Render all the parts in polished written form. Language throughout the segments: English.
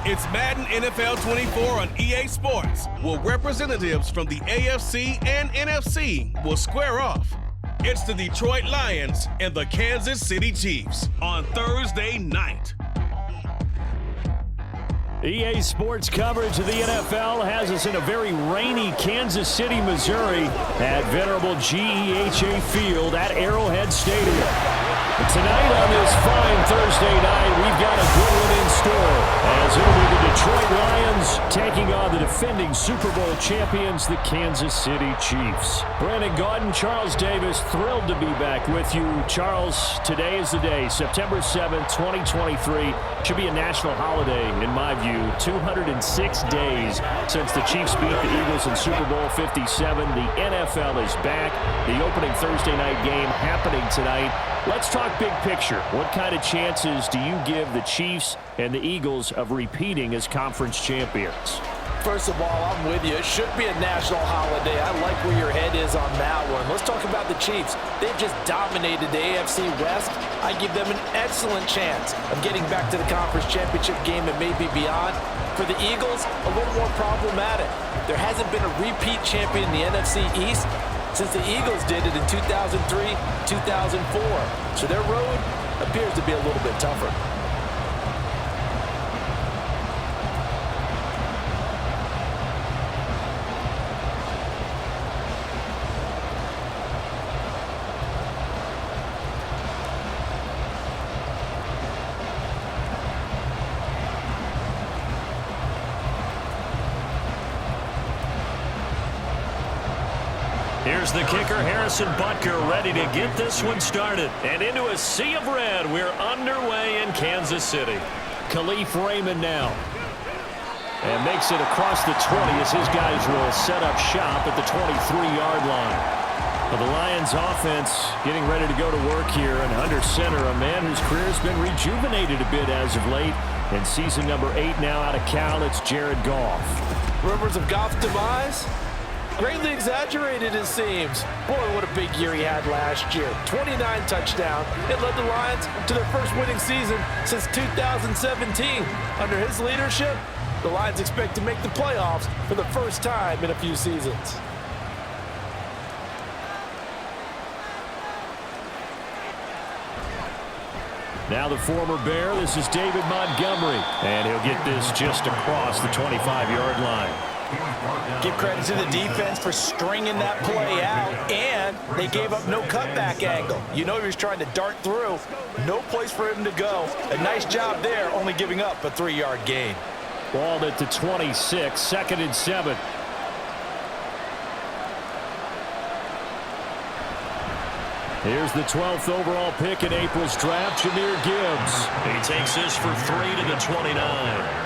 It's Madden NFL 24 on EA Sports, where representatives from the AFC and NFC will square off. It's the Detroit Lions and the Kansas City Chiefs on Thursday night. EA Sports coverage of the NFL has us in a very rainy Kansas City, Missouri at venerable GEHA Field at Arrowhead Stadium. And tonight on this fine Thursday night, we've got a good one in store as it'll be the Detroit Lions taking on the defending Super Bowl champions, the Kansas City Chiefs. Brandon Gaudin, Charles Davis, thrilled to be back with you. Charles, today is the day, September 7th, 2023. Should be a national holiday, in my view. 206 days since the Chiefs beat the Eagles in Super Bowl 57. The NFL is back. The opening Thursday night game happening tonight. Let's talk big picture. What kind of chances do you give the Chiefs and the Eagles of repeating as conference champions? First of all, I'm with you. It should be a national holiday. I like where your head is on that one. Let's talk about the Chiefs. They've just dominated the AFC West. I give them an excellent chance of getting back to the conference championship game and maybe beyond. For the Eagles, a little more problematic. There hasn't been a repeat champion in the NFC East since the Eagles did it in 2003, 2004. So their road appears to be a little bit tougher. Here's the kicker, Harrison Butker, ready to get this one started. And into a sea of red, we're underway in Kansas City. Khalif Raymond now. And makes it across the 20 as his guys will set up shop at the 23-yard line. Well, the Lions offense getting ready to go to work here. And under center, a man whose career has been rejuvenated a bit as of late. In season number 8 now out of Cal, it's Jared Goff. Rumors of Goff's demise? Greatly exaggerated, it seems. Boy, what a big year he had last year. 29 touchdowns. It led the Lions to their first winning season since 2017. Under his leadership, the Lions expect to make the playoffs for the first time in a few seasons. Now the former Bear, this is David Montgomery. And he'll get this just across the 25-yard line. Give credit to the defense for stringing that play out, and they gave up no cutback angle. You know he was trying to dart through. No place for him to go. A nice job there, only giving up a 3-yard gain. Ball at the 26, 2nd and 7. Here's the 12th overall pick in April's draft, Jahmyr Gibbs. He takes this for 3 to the 29.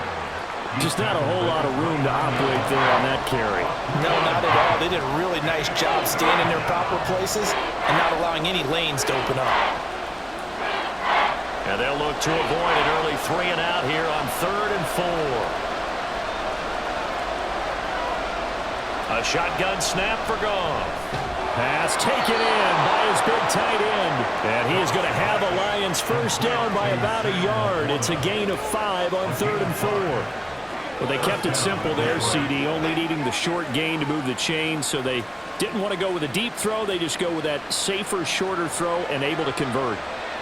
Just not a whole lot of room to operate there on that carry. No, not at all. They did a really nice job staying in their proper places and not allowing any lanes to open up. And they'll look to avoid an early 3 and out here on 3rd and 4. A shotgun snap for Goff. Pass taken in by his big tight end. And he is going to have a Lions first down by about a yard. It's a gain of 5 on 3rd and 4. Well, they kept it simple there, CD, only needing the short gain to move the chain, so they didn't want to go with a deep throw. They just go with that safer, shorter throw and able to convert.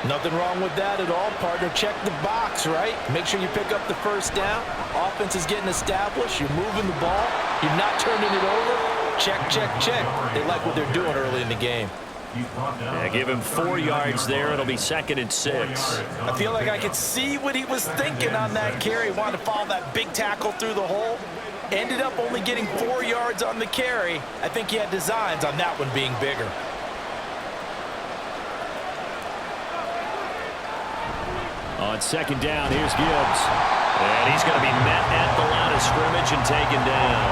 Nothing wrong with that at all, partner. Check the box, right? Make sure you pick up the first down. Offense is getting established. You're moving the ball. You're not turning it over. Check, check, check. They like what they're doing early in the game. Yeah, give him 4 yards there. It'll be 2nd and 6. I feel like I could see what he was thinking on that carry. Wanted to follow that big tackle through the hole. Ended up only getting 4 yards on the carry. I think he had designs on that one being bigger. On 2nd down, here's Gibbs. And he's going to be met at the line of scrimmage and taken down.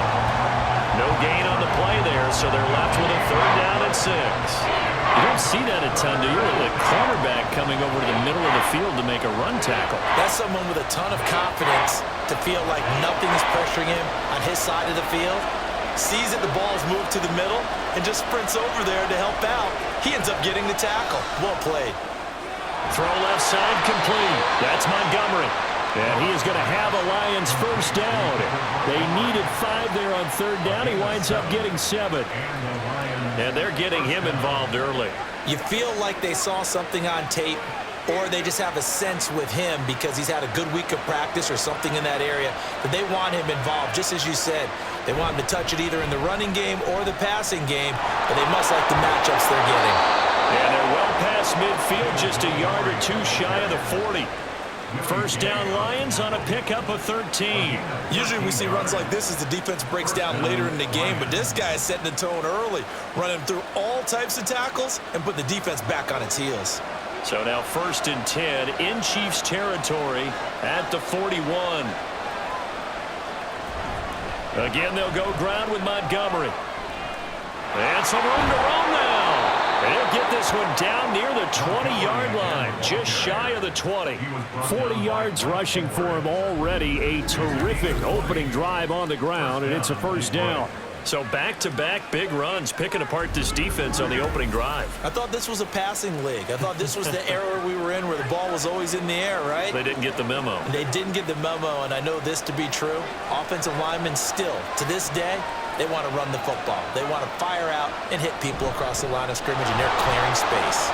No gain on the play there, so they're left with a 3rd down and 6. You don't see that a ton, do you? A cornerback coming over to the middle of the field to make a run tackle. That's someone with a ton of confidence to feel like nothing is pressuring him on his side of the field. Sees that the ball is moved to the middle and just sprints over there to help out. He ends up getting the tackle. Well played. Throw left side complete. That's Montgomery. And he is going to have a Lions first down. They needed 5 there on third down. He winds up getting 7. And they're getting him involved early. You feel like they saw something on tape, or they just have a sense with him because he's had a good week of practice or something in that area that they want him involved. Just as you said, they want him to touch it either in the running game or the passing game, but they must like the matchups they're getting. And they're well past midfield, just a yard or two shy of the 40. First down Lions on a pickup of 13. Usually we see runs like this as the defense breaks down later in the game, but this guy is setting the tone early, running through all types of tackles and putting the defense back on its heels. So now 1st and 10 in Chiefs territory at the 41. Again, they'll go ground with Montgomery. And some room to roam now. And he'll get this one down near the 20-yard line, just shy of the 20. 40 yards rushing for him already. A terrific opening drive on the ground, and it's a first down. So back-to-back big runs, picking apart this defense on the opening drive. I thought this was a passing league. I thought this was the era we were in where the ball was always in the air, right? They didn't get the memo. They didn't get the memo, and I know this to be true. Offensive linemen still, to this day, they want to run the football. They want to fire out and hit people across the line of scrimmage, and they're clearing space.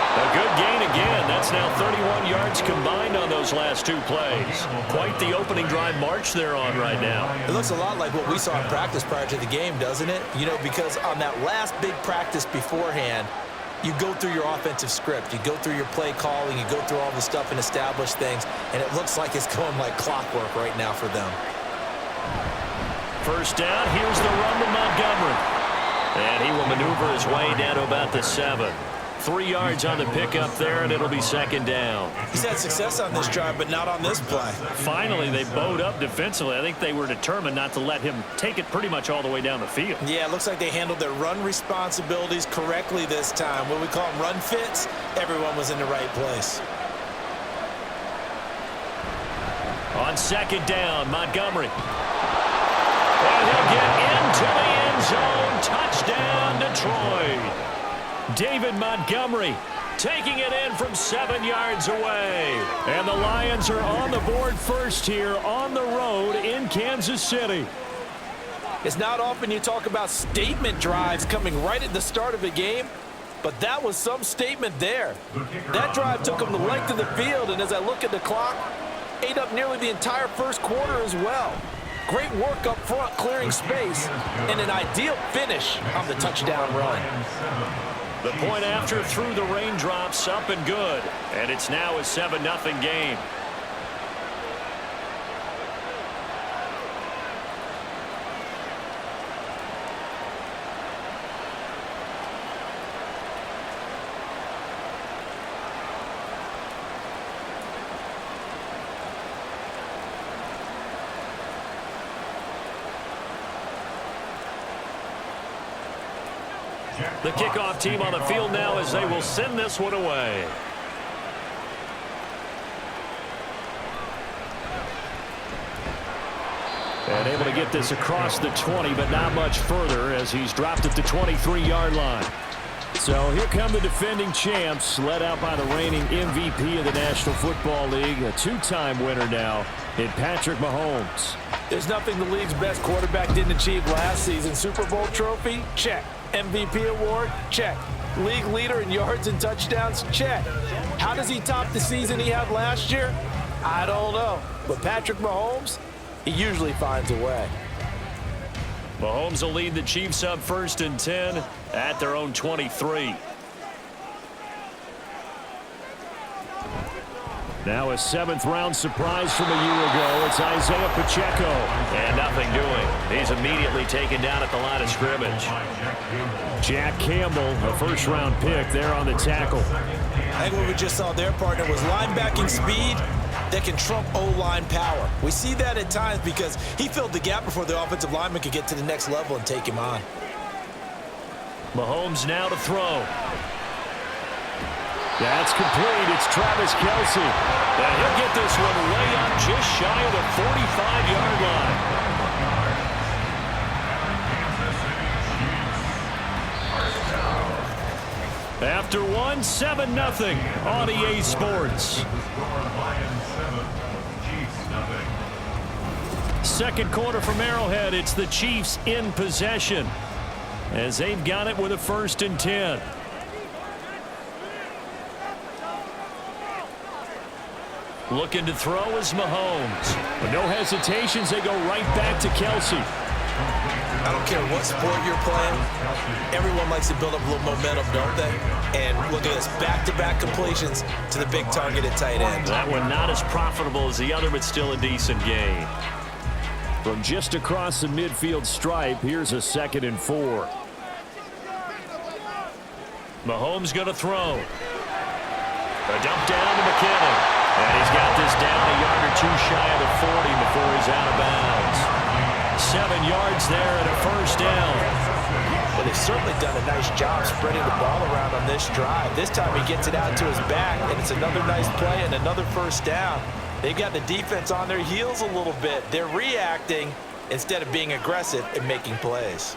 A good gain again. That's now 31 yards combined on those last 2 plays. Quite the opening drive march they're on right now. It looks a lot like what we saw in practice prior to the game, doesn't it? You know, because on that last big practice beforehand, you go through your offensive script. You go through your play calling. You go through all the stuff and establish things, and it looks like it's going like clockwork right now for them. First down, here's the run to Montgomery. And he will maneuver his way down to about the 7. 3 yards on the pickup there, and it'll be 2nd down. He's had success on this drive, but not on this play. Finally, they bowed up defensively. I think they were determined not to let him take it pretty much all the way down the field. Yeah, it looks like they handled their run responsibilities correctly this time. What we call them run fits, everyone was in the right place. On 2nd down, Montgomery. And he'll get into the end zone. Touchdown, Detroit. David Montgomery taking it in from 7 yards away. And the Lions are on the board first here on the road in Kansas City. It's not often you talk about statement drives coming right at the start of a game, but that was some statement there. That drive took them the length of the field, and as I look at the clock, ate up nearly the entire first quarter as well. Great work up front, clearing space, and an ideal finish on the touchdown run. The point after through the raindrops, up and good. And it's now a 7-0 game. The kickoff team on the field now as they will send this one away. And able to get this across the 20, but not much further as he's dropped at the 23-yard line. So here come the defending champs, led out by the reigning MVP of the National Football League, a 2-time winner now in Patrick Mahomes. There's nothing the league's best quarterback didn't achieve last season. Super Bowl trophy? Check. MVP award? Check. League leader in yards and touchdowns? Check. How does he top the season he had last year? I don't know. But Patrick Mahomes, he usually finds a way. Mahomes will lead the Chiefs up 1st and 10 at their own 23. Now a 7th-round surprise from a year ago. It's Isaiah Pacheco. And nothing doing. He's immediately taken down at the line of scrimmage. Jack Campbell, a 1st-round pick there on the tackle. I think what we just saw their partner was linebacking speed that can trump O-line power. We see that at times because he filled the gap before the offensive lineman could get to the next level and take him on. Mahomes now to throw. That's complete. It's Travis Kelce. And he'll get this one way up just shy of the 45-yard line. After one, 7-0 on EA Sports. Second quarter from Arrowhead, it's the Chiefs in possession as they've got it with a 1st and 10. Looking to throw is Mahomes. With no hesitations, they go right back to Kelsey. I don't care what sport you're playing. Everyone likes to build up a little momentum, don't they? And look at this, back-to-back completions to the big target at tight end. That one not as profitable as the other, but still a decent gain. From just across the midfield stripe, here's a 2nd and 4. Mahomes going to throw. A dump down to McKinnon. And he's got this down a yard or 2 shy of the 40 before he's out of bounds. 7 yards there and a 1st down. Well, they've certainly done a nice job spreading the ball around on this drive. This time he gets it out to his back, and it's another nice play and another 1st down. They've got the defense on their heels a little bit. They're reacting instead of being aggressive and making plays.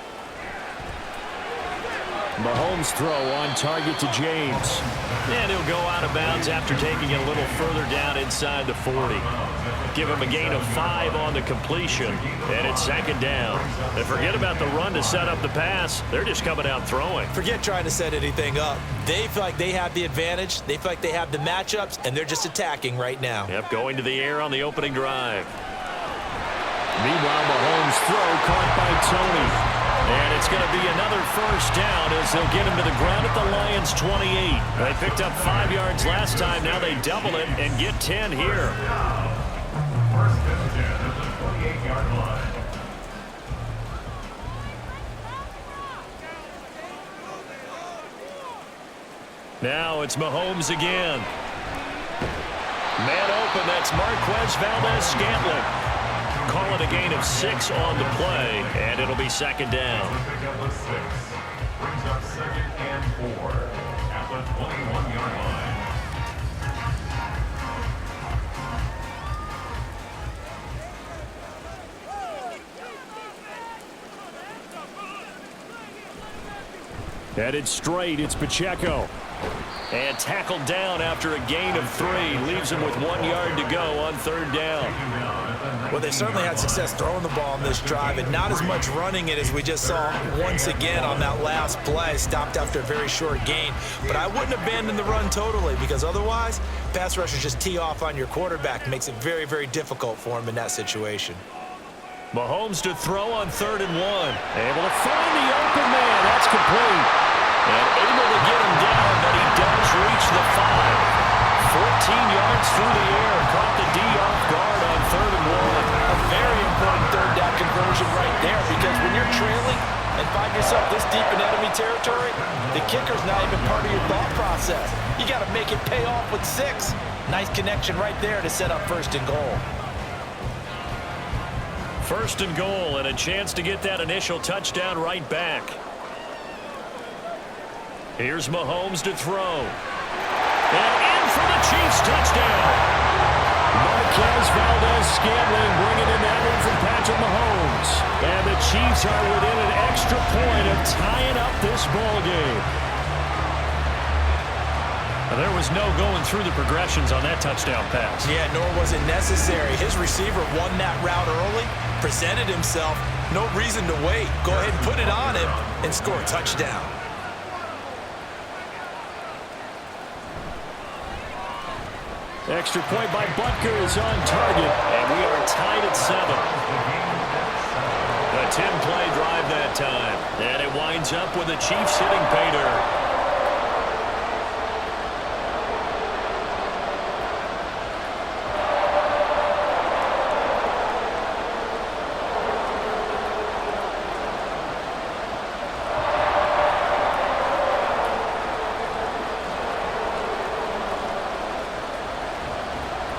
Mahomes throw on target to James. And he'll go out of bounds after taking it a little further down inside the 40. Give him a gain of 5 on the completion. And it's 2nd down. And forget about the run to set up the pass. They're just coming out throwing. Forget trying to set anything up. They feel like they have the advantage. They feel like they have the matchups, and they're just attacking right now. Yep, going to the air on the opening drive. Meanwhile, Mahomes' throw caught by Tony. And it's going to be another 1st down as they'll get him to the ground at the Lions' 28. They picked up 5 yards last time. Now they double it and get 10 here. 1st and 10 at the 28-yard line. Now it's Mahomes again. Man open, that's Marquez Valdez-Scantling. Call it a gain of 6 on the play, and it'll be 2nd down. Pick up a 6. Brings up 2nd and 4 at the 21-yard line. Headed straight, it's Pacheco. And tackled down after a gain of 3. Leaves him with 1 yard to go on 3rd down. Well, they certainly had success throwing the ball on this drive, and not as much running it as we just saw once again on that last play. Stopped after a very short gain. But I wouldn't abandon the run totally, because otherwise, pass rushers just tee off on your quarterback. Makes it very, very difficult for him in that situation. Mahomes to throw on 3rd and 1. Able to find the open man. That's complete. And able to get him down, but he does reach the 5. 14 yards through the air. Caught the D off guard on 3rd and 1. A very important 3rd down conversion right there, because when you're trailing and find yourself this deep in enemy territory, the kicker's not even part of your thought process. You got to make it pay off with 6. Nice connection right there to set up 1st and goal. 1st and goal, and a chance to get that initial touchdown right back. Here's Mahomes to throw. And in for the Chiefs touchdown. Marquez Valdez-Scantling bringing in that one from Patrick Mahomes. And the Chiefs are within an extra point of tying up this ball game. There was no going through the progressions on that touchdown pass. Yeah, nor was it necessary. His receiver won that route early, presented himself. No reason to wait. Go ahead and put it on him and score a touchdown. Extra point by Butker is on target, and we are tied at 7. A 10-play drive that time, and it winds up with the Chiefs hitting pay dirt.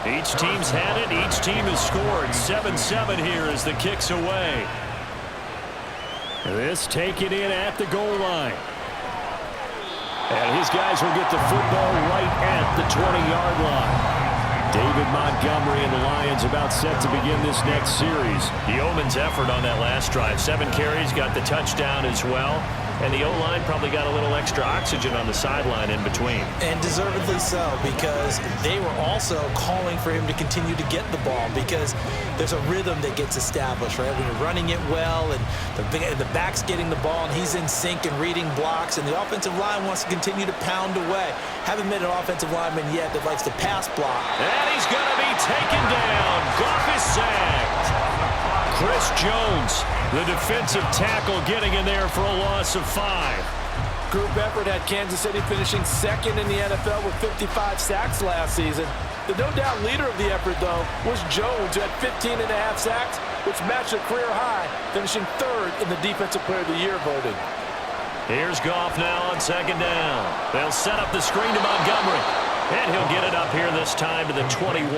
Each team's had it. Each team has scored. 7-7 here as the kick's away. This taken in at the goal line. And his guys will get the football right at the 20-yard line. David Montgomery and the Lions about set to begin this next series. Yeoman's effort on that last drive. 7 carries, got the touchdown as well. and the O-line probably got a little extra oxygen on the sideline in between. And deservedly so, because they were also calling for him to continue to get the ball, because there's a rhythm that gets established, right? When you're running it well and the back's getting the ball and he's in sync and reading blocks, and the offensive line wants to continue to pound away. Haven't met an offensive lineman yet that likes to pass block. And he's going to be taken down. Goff is sacked. Chris Jones, the defensive tackle, getting in there for a loss of 5. Group effort had Kansas City finishing second in the NFL with 55 sacks last season. The no-doubt leader of the effort, though, was Jones, who had 15.5 sacks, which matched a career high, finishing third in the Defensive Player of the Year voting. Here's Goff now on second down. They'll set up the screen to Montgomery, and he'll get it up here this time to the 21.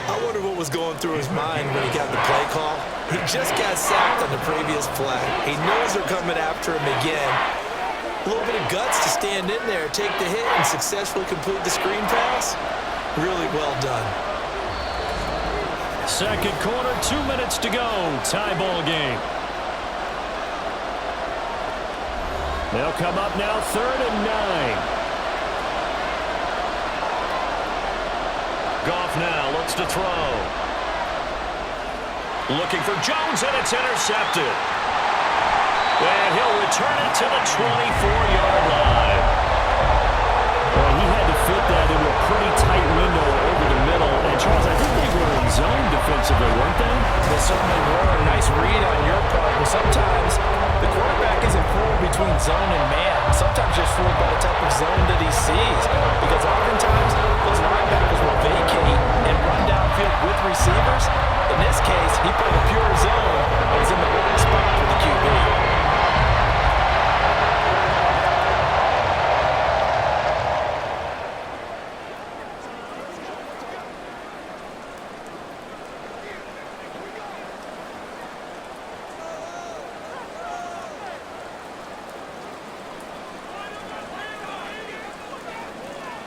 I wonder what was going through his mind when he got the play call. He just got sacked on the previous play. He knows they're coming after him again. A little bit of guts to stand in there, take the hit, and successfully complete the screen pass. Really well done. Second quarter, 2 minutes to go. Tie ball game. They'll come up now, 3rd and 9. Goff now looks to throw. Looking for Jones, and it's intercepted. And he'll return it to the 24-yard line. Well, he had to fit that into a pretty tight window over the middle. And, Charles, I think they were in zone defensively, weren't they? They certainly were. A nice read on your part. But sometimes the quarterback isn't fooled between zone and man. Sometimes just fooled by the type of zone that he sees. Because oftentimes those linebackers will vacate and run downfield with receivers. In this case, he played a pure zone and was in the right spot for the QB.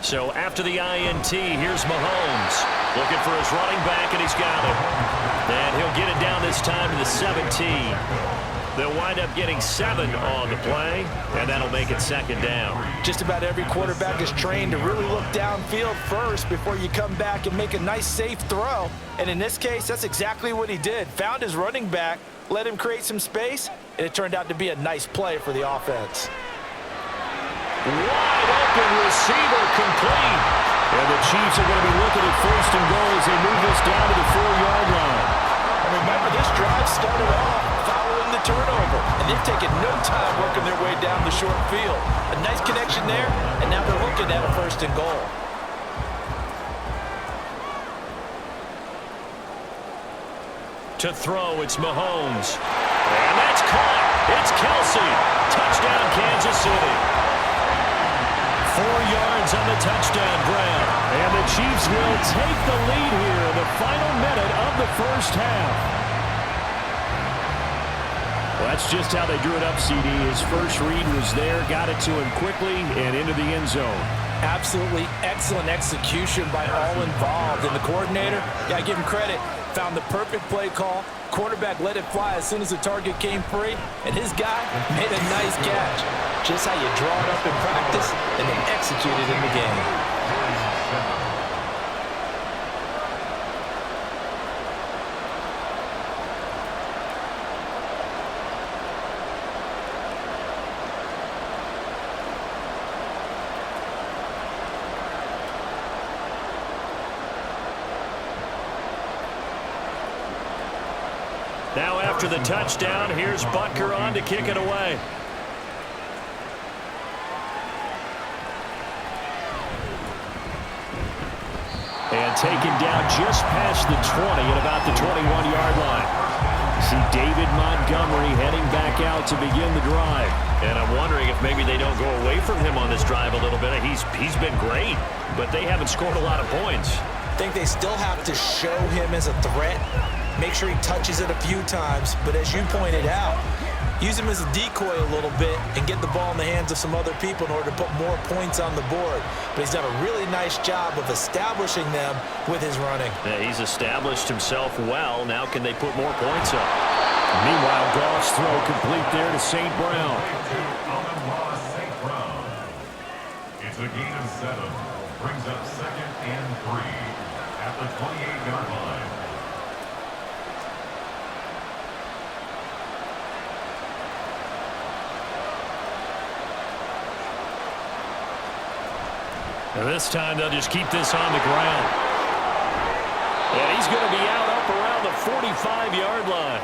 So after the INT, here's Mahomes looking for his running back, and he's got it. And he'll get it down this time to the 17. They'll wind up getting 7 on the play, and that'll make it second down. Just about every quarterback is trained to really look downfield first before you come back and make a nice, safe throw. And in this case, that's exactly what he did. Found his running back, let him create some space, and it turned out to be a nice play for the offense. Wide open receiver complete. And the Chiefs are going to be looking at 1st and goal as they move this down to the 4-yard line. And remember, this drive started off following the turnover, and they've taken no time working their way down the short field. A nice connection there, and now they're looking at a 1st and goal. To throw, it's Mahomes. And that's caught. It's Kelsey. Touchdown, Kansas City. 4 yards on the touchdown grab. And the Chiefs will take the lead here in the final minute of the first half. Well, that's just how they drew it up, CD. His first read was there, got it to him quickly, and into the end zone. Absolutely excellent execution by all involved. And the coordinator, got to give him credit, found the perfect play call. Quarterback let it fly as soon as the target came free, and his guy made a nice catch. Just how you draw it up in practice and then execute it in the game. Now after the touchdown, here's Butker on to kick it away. And taken down just past the 20 at about the 21-yard line. See David Montgomery heading back out to begin the drive. And I'm wondering if maybe they don't go away from him on this drive a little bit. He's been great, but they haven't scored a lot of points. I think they still have to show him as a threat. Make sure he touches it a few times, but as you pointed out, use him as a decoy a little bit and get the ball in the hands of some other people in order to put more points on the board. But he's done a really nice job of establishing them with his running. Yeah, he's established himself well. Now can they put more points up? Meanwhile, Goff's throw complete there to St. Brown. St. Brown. It's a gain of 7. Brings up 2nd and 3 at the 28-yard line. And this time they'll just keep this on the ground. And he's going to be out up around the 45-yard line.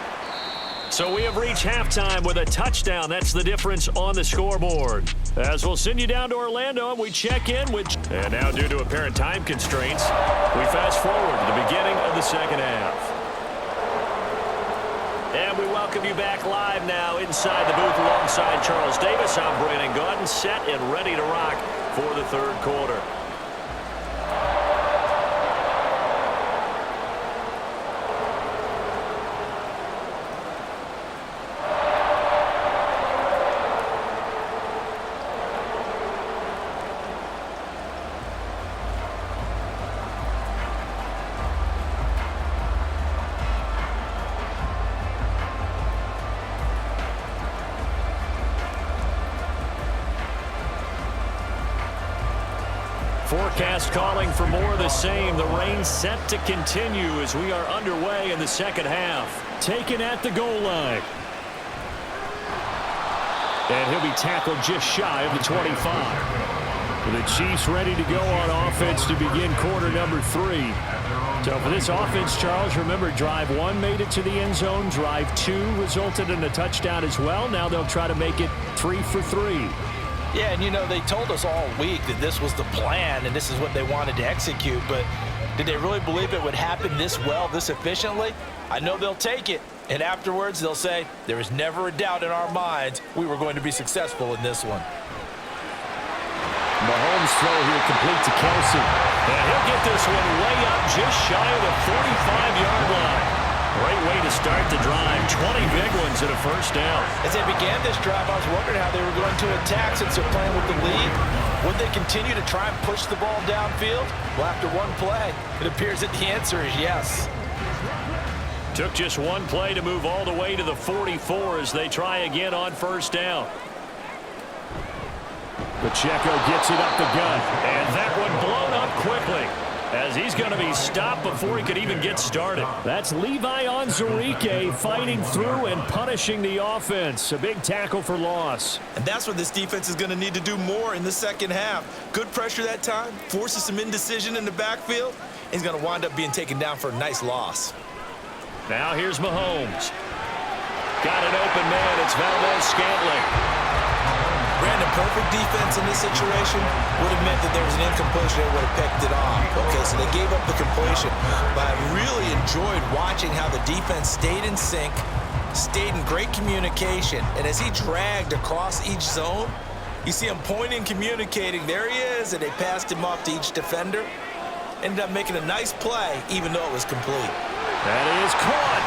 So we have reached halftime with a touchdown. That's the difference on the scoreboard. As we'll send you down to Orlando and we check in with... And now due to apparent time constraints, we fast forward to the beginning of the second half. And we welcome you back live now inside the booth alongside Charles Davis. I'm Brandon Gaudin, set and ready to rock for the third quarter. Forecast calling for more of the same. The rain set to continue as we are underway in the second half. Taken at the goal line. And he'll be tackled just shy of the 25. The Chiefs ready to go on offense to begin quarter number 3. So for this offense, Charles, remember drive 1 made it to the end zone. Drive 2 resulted in a touchdown as well. Now they'll try to make it 3 for 3. Yeah, and you know, they told us all week that this was the plan and this is what they wanted to execute, but did they really believe it would happen this well, this efficiently? I know they'll take it, and afterwards they'll say, there was never a doubt in our minds we were going to be successful in this one. Mahomes throw here complete to Kelsey. And he'll get this one way up just shy of the 45-yard line. Great way to start the drive. 20 big ones and a first down. As they began this drive, I was wondering how they were going to attack since they're playing with the lead. Would they continue to try and push the ball downfield? Well, after one play, it appears that the answer is yes. Took just one play to move all the way to the 44 as they try again on first down. Pacheco gets it up the gut, and that one blown up quickly, as he's going to be stopped before he could even get started. That's Levi Onwuzurike fighting through and punishing the offense. A big tackle for loss. And that's what this defense is going to need to do more in the second half. Good pressure that time, forces some indecision in the backfield, and he's going to wind up being taken down for a nice loss. Now here's Mahomes. Got an open man. It's Valdez-Scantling. Brandon, perfect defense in this situation would have meant that there was an incompletion. They would have picked it off. Okay, so they gave up the completion. But I really enjoyed watching how the defense stayed in sync, stayed in great communication. And as he dragged across each zone, you see him pointing, communicating. There he is, and they passed him off to each defender. Ended up making a nice play, even though it was complete. That is caught.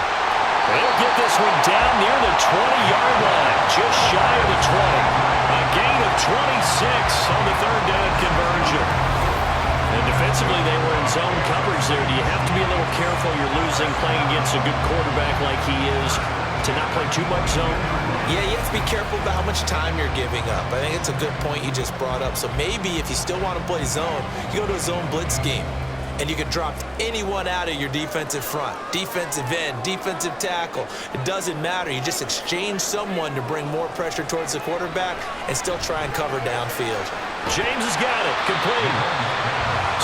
They'll get this one down near the 20-yard line, just shy of the 20. A gain of 26 on the third down conversion. And defensively, they were in zone coverage there. Do you have to be a little careful? You're losing, playing against a good quarterback like he is, to not play too much zone? Yeah, you have to be careful about how much time you're giving up. I think it's a good point you just brought up. So maybe if you still want to play zone, you go to a zone blitz scheme. And you can drop anyone out of your defensive front, defensive end, defensive tackle. It doesn't matter. You just exchange someone to bring more pressure towards the quarterback and still try and cover downfield. James has got it. Complete.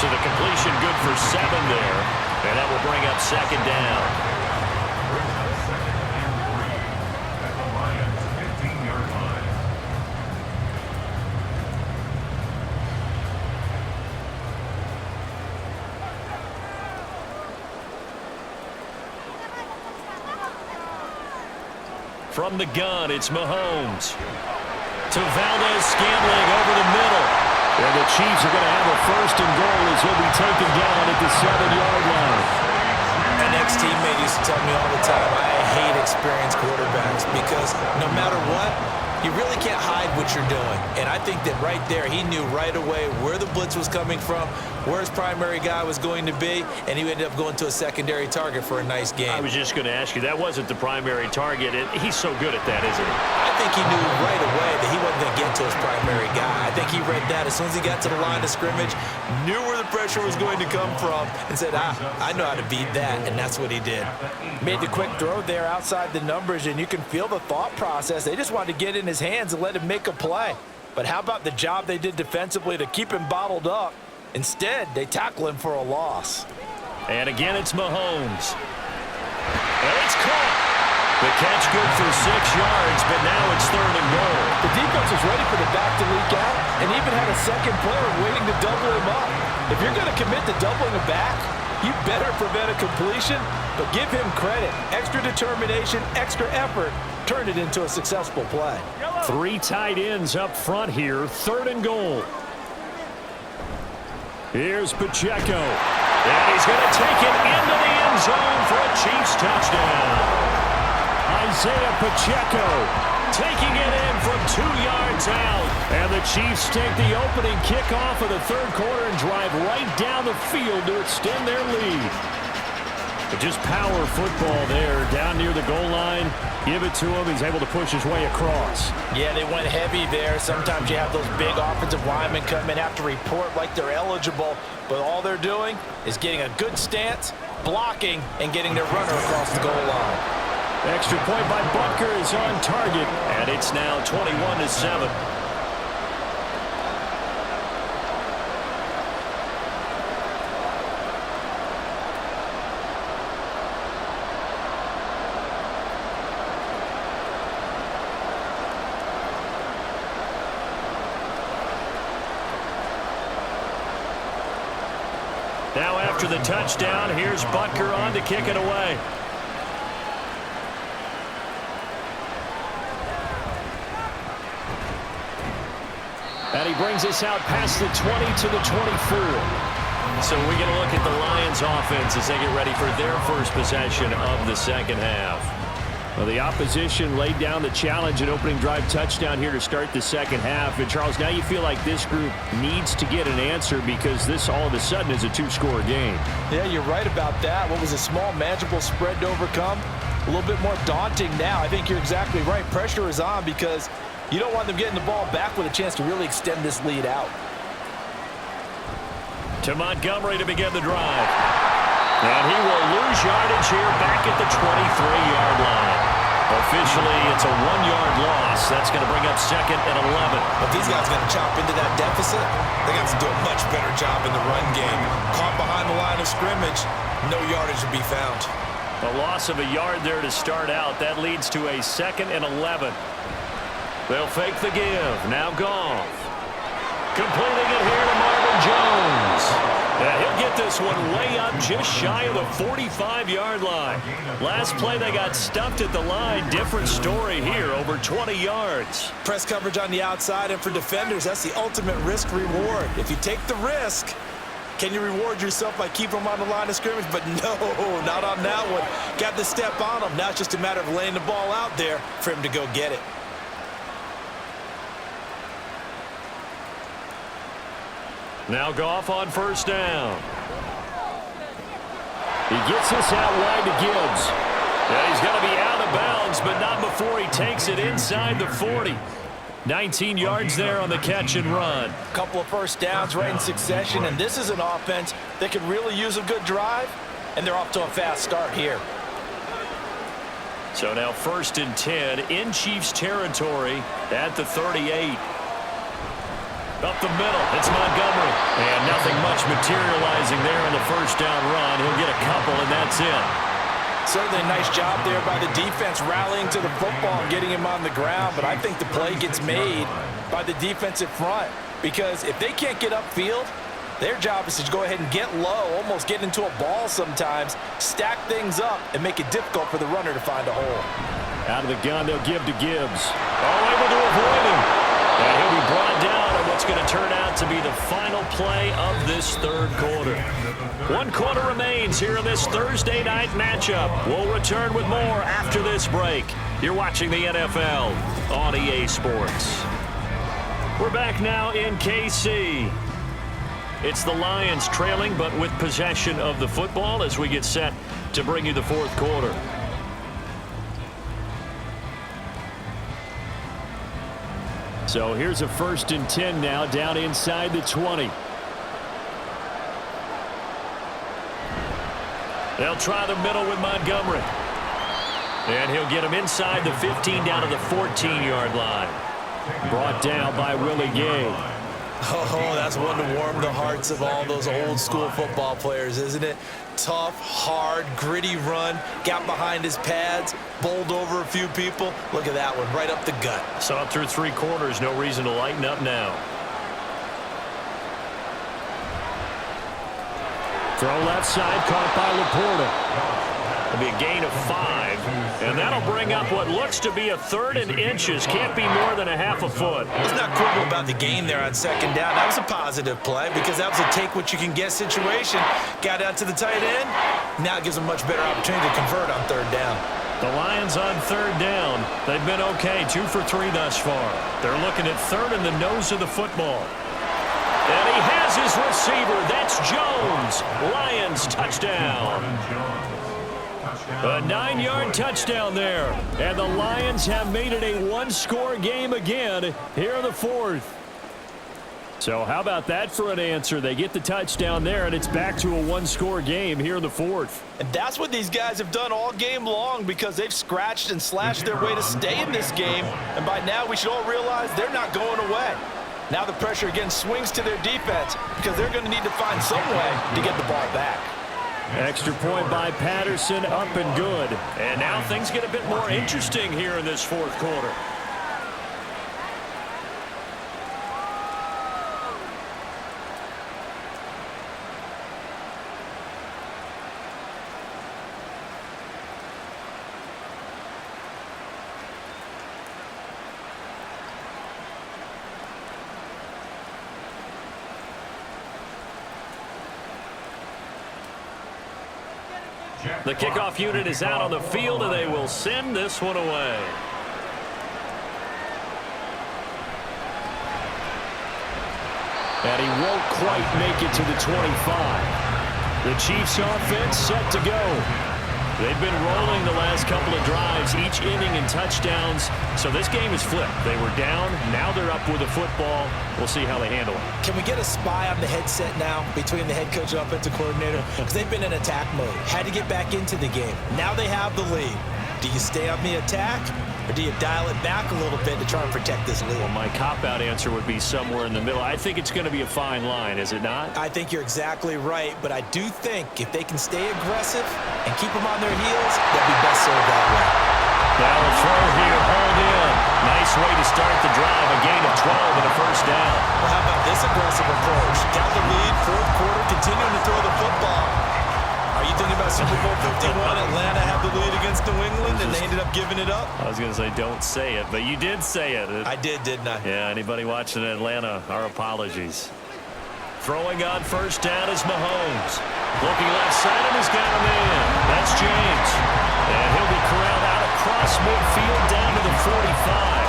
So the completion good for 7 there. And that will bring up second down. From the gun, it's Mahomes. To Valdez-Scantling over the middle. And the Chiefs are going to have a first and goal as he'll be taken down at the 7-yard line. An ex-teammate used to tell me all the time, I hate experienced quarterbacks because no matter what, you really can't hide what you're doing. And I think that right there, he knew right away where the blitz was coming from, where his primary guy was going to be, and he ended up going to a secondary target for a nice game. I was just going to ask you, that wasn't the primary target. He's so good at that, isn't he? I think he knew right away that he wasn't going to get to his primary guy. I think he read that as soon as he got to the line of scrimmage, knew where the pressure was going to come from, and said, I know how to beat that, and that's what he did. Made the quick throw there outside the numbers, and you can feel the thought process. They just wanted to get in his hands and let him make a play. But how about the job they did defensively to keep him bottled up? Instead, they tackle him for a loss. And again, it's Mahomes. And it's caught. The catch good for 6 yards, but now it's 3rd and goal. The defense was ready for the back to leak out and even had a second player waiting to double him up. If you're going to commit to doubling a back, you better prevent a completion, but give him credit. Extra determination, extra effort turned it into a successful play. 3 tight ends up front here, 3rd and goal. Here's Pacheco. And he's going to take it into the end zone for a Chiefs touchdown. Isaiah Pacheco taking it in from 2 yards out. And the Chiefs take the opening kickoff of the 3rd quarter and drive right down the field to extend their lead. But just power football there, down near the goal line. Give it to him. He's able to push his way across. Yeah, they went heavy there. Sometimes you have those big offensive linemen come in, have to report like they're eligible, but all they're doing is getting a good stance, blocking, and getting their runner across the goal line. Extra point by Butker is on target, and it's now 21-7. Now after the touchdown, here's Butker on to kick it away. And he brings us out past the 20 to the 24. So we're going to look at the Lions offense as they get ready for their first possession of the second half. Well, the opposition laid down the challenge, an opening drive touchdown here to start the second half. And, Charles, now you feel like this group needs to get an answer because this all of a sudden is a 2-score game. Yeah, you're right about that. What was a small, manageable spread to overcome, a little bit more daunting now. I think you're exactly right. Pressure is on because you don't want them getting the ball back with a chance to really extend this lead out. To Montgomery to begin the drive. And he will lose yardage here back at the 23-yard line. Officially, it's a 1-yard loss. That's going to bring up 2nd and 11. But these guys are going to chop into that deficit. They got to do a much better job in the run game. Caught behind the line of scrimmage, no yardage to be found. A loss of a yard there to start out. That leads to a 2nd and 11. They'll fake the give. Now Goff. Completing it here to Marvin Jones. Yeah, he'll get this one way up just shy of the 45-yard line. Last play they got stuffed at the line. Different story here, over 20 yards. Press coverage on the outside, and for defenders, that's the ultimate risk-reward. If you take the risk, can you reward yourself by keeping them on the line of scrimmage? But no, not on that one. Got the step on him. Now it's just a matter of laying the ball out there for him to go get it. Now Goff on first down. He gets this out wide to Gibbs. Yeah, he's going to be out of bounds, but not before he takes it inside the 40. 19 yards there on the catch and run. A couple of first downs right in succession, and this is an offense that could really use a good drive, and they're off to a fast start here. So now 1st and 10 in Chiefs territory at the 38. Up the middle, it's Montgomery. And nothing much materializing there on the first down run. He'll get a couple, and that's it. Certainly a nice job there by the defense rallying to the football and getting him on the ground, but I think the play gets made by the defensive front because if they can't get upfield, their job is to go ahead and get low, almost get into a ball sometimes, stack things up, and make it difficult for the runner to find a hole. Out of the gun, they'll give to Gibbs. Oh, able to avoid him. And he'll be brought down on what's going to turn out about to be the final play of this third quarter. 1 quarter remains here in this Thursday night matchup. We'll return with more after this break. You're watching the NFL on EA Sports. We're back now in KC. It's the Lions trailing, but with possession of the football as we get set to bring you the fourth quarter. So here's a 1st and 10 now, down inside the 20. They'll try the middle with Montgomery. And he'll get him inside the 15 down to the 14-yard line. Brought down by Willie Gay. Oh, that's one to warm the hearts of all those old-school football players, isn't it? Tough, hard, gritty run, got behind his pads, bowled over a few people. Look at that one, right up the gut. Saw it through 3 quarters, no reason to lighten up now. Throw left side, caught by Laporta. It'll be a gain of 5, and that'll bring up what looks to be a 3rd and inches. Can't be more than a half a foot. It's not quibble about the gain there on 2nd down. That was a positive play because that was a take-what-you-can-get situation. Got out to the tight end. Now it gives them much better opportunity to convert on 3rd down. The Lions on 3rd down. They've been okay, 2 for 3 thus far. They're looking at 3rd in the nose of the football. And he has his receiver. That's Jones. Lions touchdown. A 9-yard touchdown there. And the Lions have made it a 1-score game again here in the 4th. So how about that for an answer? They get the touchdown there, and it's back to a 1-score game here in the 4th. And that's what these guys have done all game long because they've scratched and slashed their way to stay in this game. And by now we should all realize they're not going away. Now the pressure again swings to their defense because they're going to need to find some way to get the ball back. Extra point by Patterson, up and good. And now things get a bit more interesting here in this 4th quarter. The kickoff unit is out on the field, and they will send this one away. And he won't quite make it to the 25. The Chiefs offense set to go. They've been rolling the last couple of drives, each inning in touchdowns. So this game is flipped. They were down. Now they're up with the football. We'll see how they handle it. Can we get a spy on the headset now between the head coach and offensive coordinator? Because they've been in attack mode. Had to get back into the game. Now they have the lead. Do you stay on the attack, or do you dial it back a little bit to try and protect this lead? Well, my cop-out answer would be somewhere in the middle. I think it's going to be a fine line, is it not? I think you're exactly right, but I do think if they can stay aggressive and keep them on their heels, they'll be best served that way. Now the throw here, hauled in. Nice way to start the drive, a gain of 12 and a 1st down. Well, how about this aggressive approach? Got the lead, 4th quarter, continuing to throw the football. Are you thinking about Super Bowl 51? Atlanta had the lead against New England, and they ended up giving it up? I was going to say, don't say it, but you did say it. I did, didn't I? Yeah, anybody watching Atlanta, our apologies. Throwing on 1st down is Mahomes. Looking left side, and he's got a man. That's James. And he'll be corralled out across midfield down to the 45.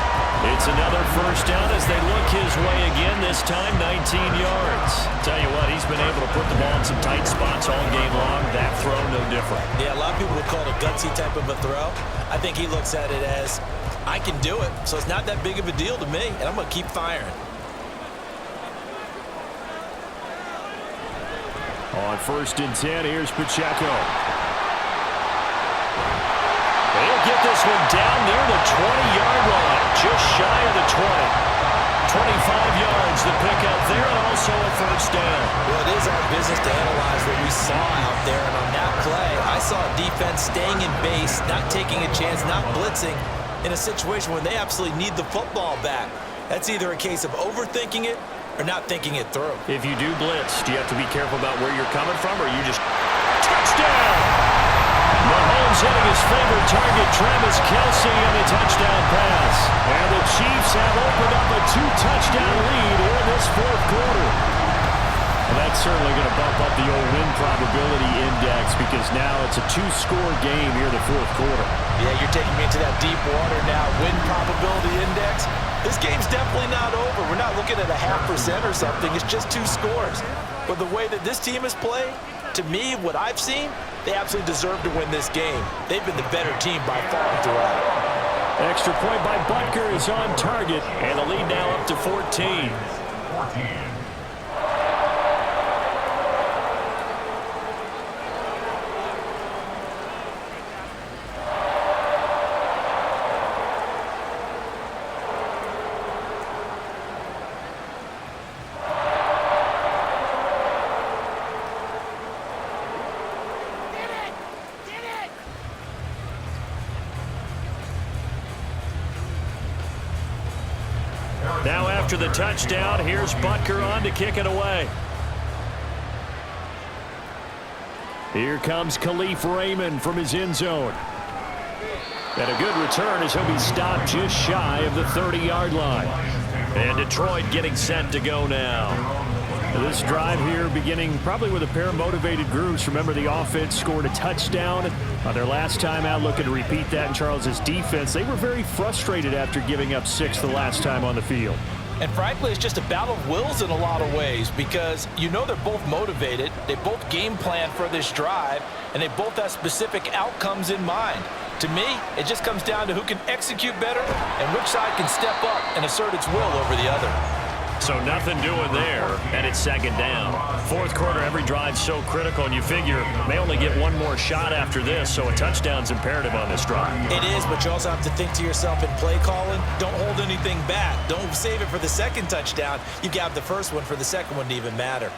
It's another 1st down as they look his way again, this time 19 yards. Tell you what, he's been able to put the ball in some tight spots all game long. That throw, no different. Yeah, a lot of people would call it a gutsy type of a throw. I think he looks at it as, I can do it, so it's not that big of a deal to me, and I'm going to keep firing. On 1st and 10, here's Pacheco. They'll get this one down near the 20-yard line, just shy of the 20. 25 yards, the pickup there, and also a 1st down. Well, it is our business to analyze what we saw out there, and on that play, I saw a defense staying in base, not taking a chance, not blitzing, in a situation where they absolutely need the football back. That's either a case of overthinking it or not thinking it through. If you do blitz, do you have to be careful about where you're coming from, or you just touchdown? Mahomes hitting his favorite target, Travis Kelce, on the touchdown pass. And the Chiefs have opened up a 2-touchdown lead here in this fourth quarter. Well, that's certainly going to bump up the old win probability index because now it's a 2-score game here in the fourth quarter. Yeah, you're taking me into that deep water now. Win probability index. This game's definitely not over. We're not looking at a 0.5% or something. It's just 2 scores. But the way that this team has played, to me, what I've seen, they absolutely deserve to win this game. They've been the better team by far throughout. Extra point by Butker is on target, and the lead now up to 14. 14. Now after the touchdown, here's Butker on to kick it away. Here comes Khalif Raymond from his end zone. And a good return as he'll be stopped just shy of the 30-yard line. And Detroit getting set to go now. This drive here beginning probably with a pair of motivated groups. Remember, the offense scored a touchdown on their last time out. Looking to repeat that in Charles's defense. They were very frustrated after giving up 6 the last time on the field. And frankly, it's just a battle of wills in a lot of ways because you know they're both motivated. They both game plan for this drive, and they both have specific outcomes in mind. To me, it just comes down to who can execute better and which side can step up and assert its will over the other. So nothing doing there, and it's second down. Fourth quarter, every drive's so critical, and you figure may only get one more shot after this, so a touchdown's imperative on this drive. It is, but you also have to think to yourself in play calling, don't hold anything back. Don't save it for the second touchdown. You got the first one for the second one to even matter.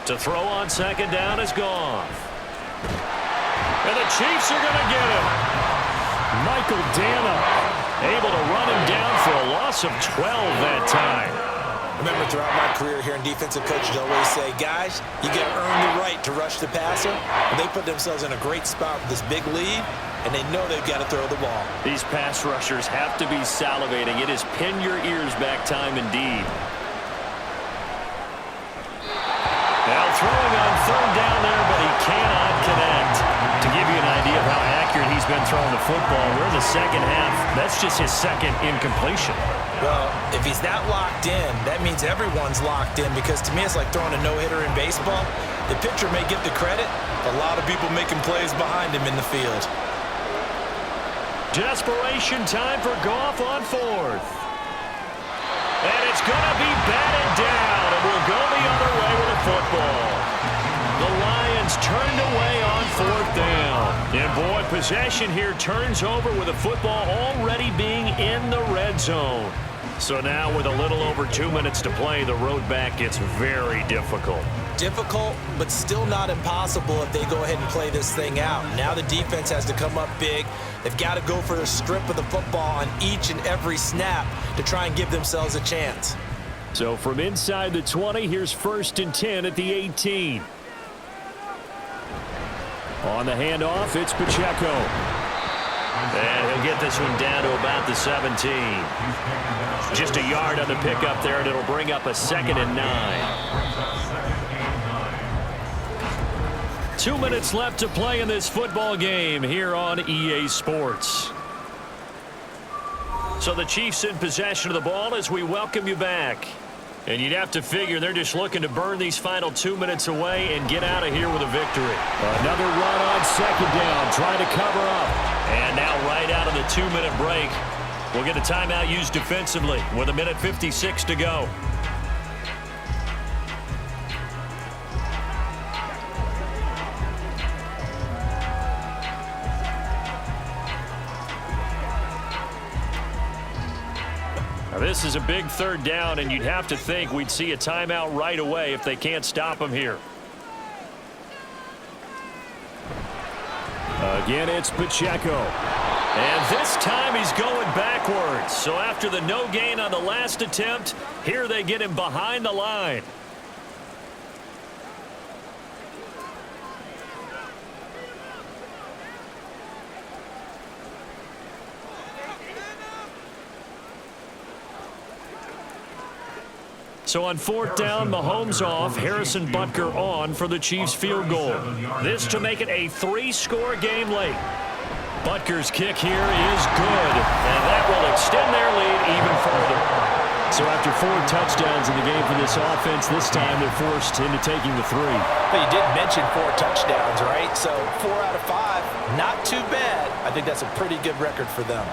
To throw on second down is gone. And the Chiefs are going to get him. Michael Dana able to run him down for a loss of 12 that time. Remember, throughout my career here in defensive coaches always say, guys, you got to earn the right to rush the passer. And they put themselves in a great spot with this big lead, and they know they've got to throw the ball. These pass rushers have to be salivating. It is pin your ears back time indeed. Now throwing on third down there, but he cannot connect. To give you an idea of how accurate he's been throwing the football, we're in the second half. That's just his second incompletion. Well, if he's that locked in, that means everyone's locked in because to me it's like throwing a no-hitter in baseball. The pitcher may get the credit, but a lot of people making plays behind him in the field. Desperation time for Goff on fourth. And it's going to be batted down, and we'll go the other way with the football. The Lions turned away on fourth down. And boy, possession here turns over with the football already being in the red zone. So now with a little over 2 minutes to play, the road back gets very difficult. Difficult, but still not impossible if they go ahead and play this thing out. Now the defense has to come up big. They've got to go for the strip of the football on each and every snap to try and give themselves a chance. So from inside the 20, here's 1st and 10 at the 18. On the handoff, it's Pacheco. And he'll get this one down to about the 17. Just a yard on the pickup there, and it'll bring up a 2nd and 9. 2 minutes left to play in this football game here on EA Sports. So the Chiefs in possession of the ball as we welcome you back. And you'd have to figure they're just looking to burn these final 2 minutes away and get out of here with a victory. Another run on second down, trying to cover up. And now right out of the 2-minute break, we'll get a timeout used defensively with 1:56 to go. Now this is a big third down, and you'd have to think we'd see a timeout right away if they can't stop them here. Again, it's Pacheco. And this time he's going backwards. So after the no gain on the last attempt, here they get him behind the line. So on fourth down, Mahomes off, Harrison Butker on for the Chiefs field goal. This to make it a 3-score game late. Butker's kick here is good, and that will extend their lead even further. So after 4 touchdowns in the game for this offense, this time they're forced into taking the 3. But you did mention 4 touchdowns, right? So 4 out of 5, not too bad. I think that's a pretty good record for them.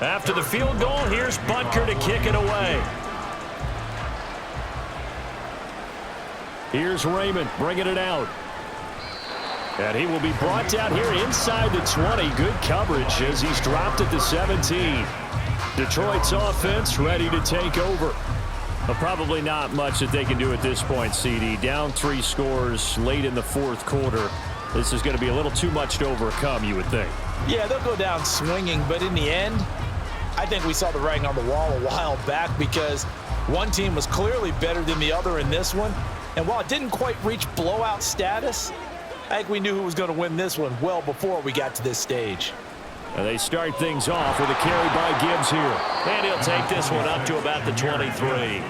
After the field goal, here's Butker to kick it away. Here's Raymond bringing it out. And he will be brought down here inside the 20. Good coverage as he's dropped at the 17. Detroit's offense ready to take over. Well, probably not much that they can do at this point, CD. Down 3 scores late in the fourth quarter. This is going to be a little too much to overcome, you would think. Yeah, they'll go down swinging, but in the end, I think we saw the writing on the wall a while back because one team was clearly better than the other in this one. And while it didn't quite reach blowout status, I think we knew who was going to win this one well before we got to this stage. And they start things off with a carry by Gibbs here. And he'll take this one up to about the 23.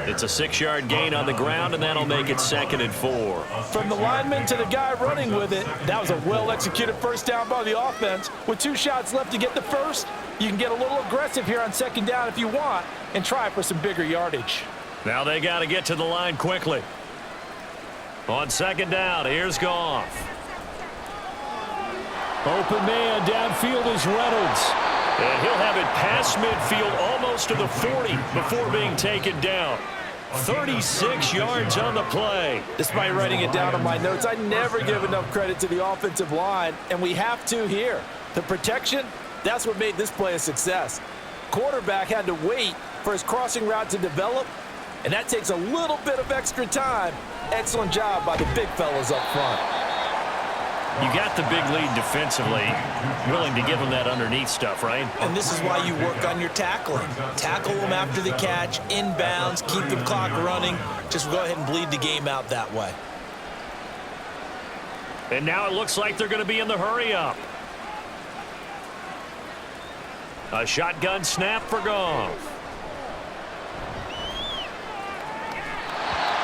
It's a 6-yard gain on the ground, and that'll make it 2nd and 4. From the lineman to the guy running with it, that was a well-executed first down by the offense. With 2 shots left to get the first, you can get a little aggressive here on 2nd down if you want and try for some bigger yardage. Now they got to get to the line quickly. On 2nd down, here's Goff. Open man downfield is Reynolds. And he'll have it past midfield almost to the 40 before being taken down. 36 yards on the play. Despite writing it down on my notes, I never give enough credit to the offensive line, and we have to here. The protection, that's what made this play a success. Quarterback had to wait for his crossing route to develop, and that takes a little bit of extra time. Excellent job by the big fellas up front. You got the big lead defensively, willing to give them that underneath stuff, right? And this is why you work on your tackling. Tackle them after the catch, inbounds, keep the clock running. Just go ahead and bleed the game out that way. And now it looks like they're going to be in the hurry-up. A shotgun snap for Goff.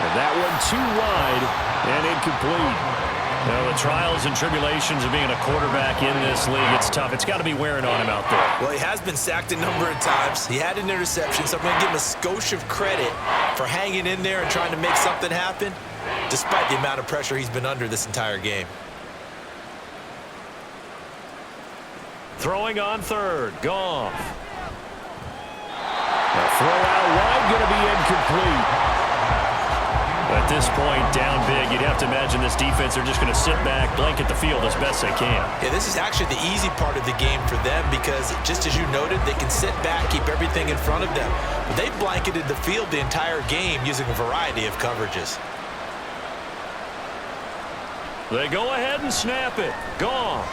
And that one too wide and incomplete. Now, the trials and tribulations of being a quarterback in this league, it's tough. It's got to be wearing on him out there. Well, he has been sacked a number of times. He had an interception, so I'm going to give him a skosh of credit for hanging in there and trying to make something happen, despite the amount of pressure he's been under this entire game. Throwing on 3rd, Goff. The throw out wide, going to be incomplete. At this point, down big, you'd have to imagine this defense are just going to sit back, blanket the field as best they can. Yeah, this is actually the easy part of the game for them because, just as you noted, they can sit back, keep everything in front of them. But they've blanketed the field the entire game using a variety of coverages. They go ahead and snap it. Goff.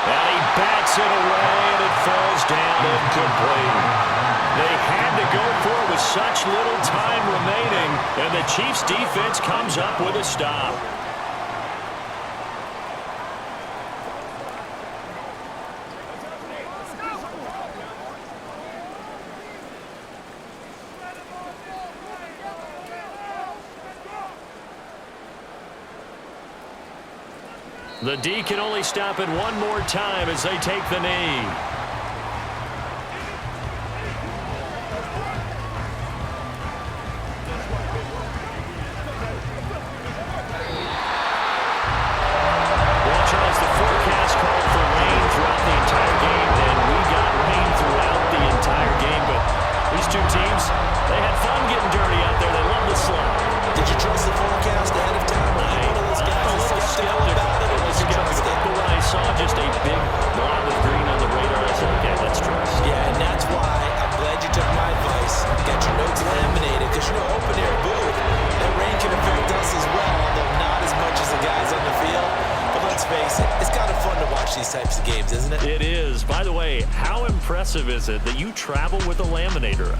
And he bats it away, and it falls down incomplete. They had to go for it with such little time remaining, and the Chiefs' defense comes up with a stop. The D can only stop it one more time as they take the knee. Just a big blob of green on the radar. I said, okay, let's trust. Yeah, and that's why I'm glad you took my advice. Get your notes laminated, because you know, open air booth, that rain can types of games, isn't it? It is. By the way, how impressive is it that you travel with a laminator?